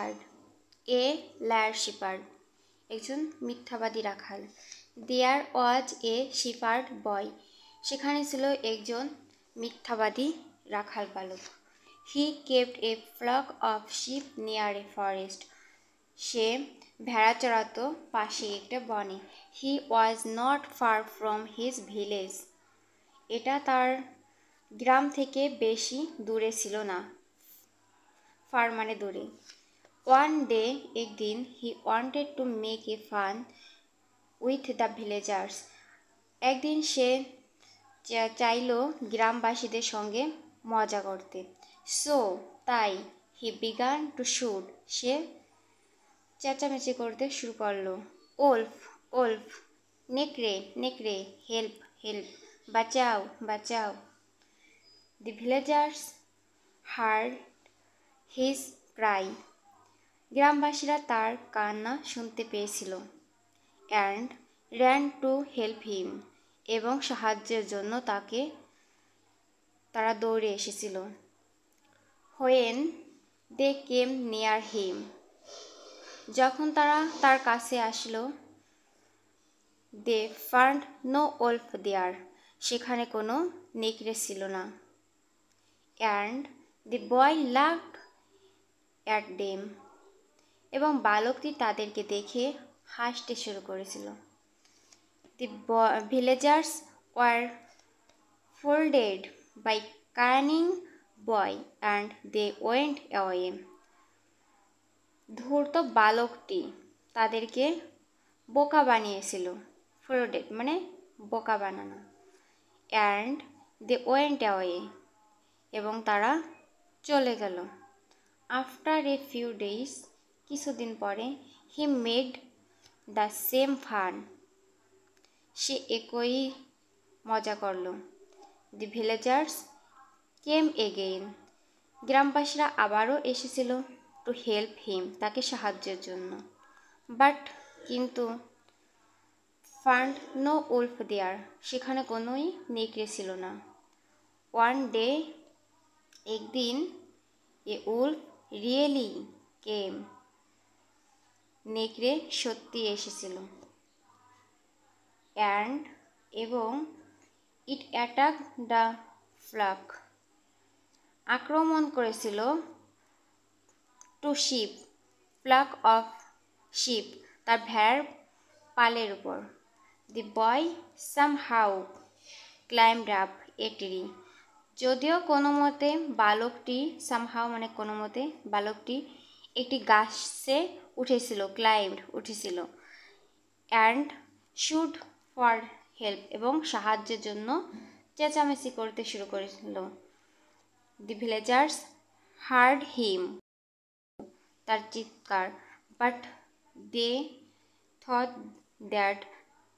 shepherd, a liar shepherd, একজন মিথ্যাবাদী রাখাল। There was a shepherd boy, সেখানে ছিল একজন মিথ্যাবাদী রাখাল বালক। He kept a flock of sheep near a forest, সে ভেড়া চড়াতো পাশে একটা বনে। He was not far from his village, এটা তার গ্রাম থেকে বেশি দূরে ছিল না। ফার মানে দূরে। One day, একদিন, he wanted to make a fun with the villagers, একদিন সে চাইল গ্রামবাসীদের সঙ্গে মজা করতে। So, তাই, he began to shout, সে চেঁচামেচি করতে শুরু করলো। Wolf, wolf, নেকড়ে, নেকড়ে, help, help, বাঁচাও, বাঁচাও। The villagers heard his cry, গ্রামবাসীরা তার কান্না শুনতে পেয়েছিল। And ran to help him, এবং সাহায্যের জন্য তারা দৌড়ে এসেছিল। When they came near him, যখন তারা তার কাছে আসলো, they found no wolf there, সেখানে কোনো নেকড়ে ছিল না। And the boy laughed at them, এবং বালকটি তাদেরকে দেখে হাসতে শুরু করেছিল। The villagers were fooled by cunning boy, and they went away. ধূর্ত বালকটি তাদেরকে বোকা বানিয়েছিল। fooled মানে বোকা বানানো। And they went away, এবং তারা চলে গেল। After a few days, কিছুদিন পরে, he made the same fun, সে একই মজা করল। The villagers came again, গ্রামবাসীরা আবারও এসেছিল to help him, তাকে সাহায্যের জন্য। But কিন্তু found no wolf there, সেখানে কোনোই নেকড়ে ছিল না। One day, একদিন, a wolf really came, নেকড়ে সত্যি এসেছিল। And এবং it attacked the flock, আক্রমণ করেছিল to sheep, flock of sheep, তার ভেড়ার পালের উপর। The boy somehow climbed up a tree, যদিও কোনো মতে বালকটি somehow মানে কোনো মতে বালকটি একটি গাছে উঠেছিল, climbed উঠেছিল। And shout for help, এবং সাহায্যের জন্য চেঁচামেচি করতে শুরু করেছিল। The villagers heard him, তার চিৎকার। But they thought that,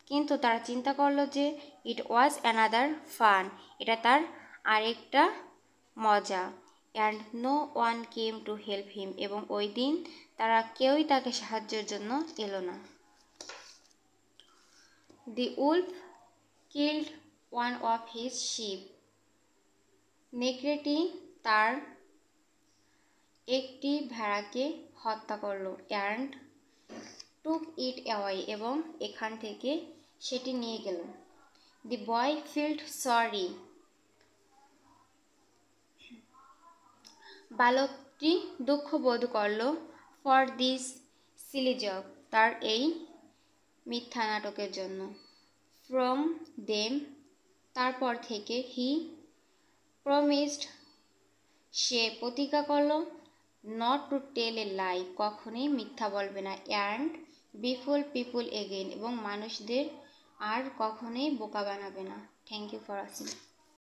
কিন্তু তারা চিন্তা করলো যে it was another fun, এটা তার আরেকটা মজা। And no one came to help him, এবং ওই দিন তারা কেউই তাকে সাহায্যের জন্য এলো না। The wolf killed one of his sheep, নেকড়েটি তার একটি ভেড়াকে হত্যা করল। And took it away, এবং এখান থেকে সেটি নিয়ে গেল। The boy felt sorry, বালকটি দুঃখ বোধ করল for this silly joke, তার এই মিথ্যা নাটকের জন্য। From them, তারপর থেকে, he promised, সে প্রতিজ্ঞা করল not to tell a lie, কখনোই মিথ্যা বলবে না। And be fool people again, এবং মানুষদের আর কখনোই বোকা বানাবে না। Thank you for watching.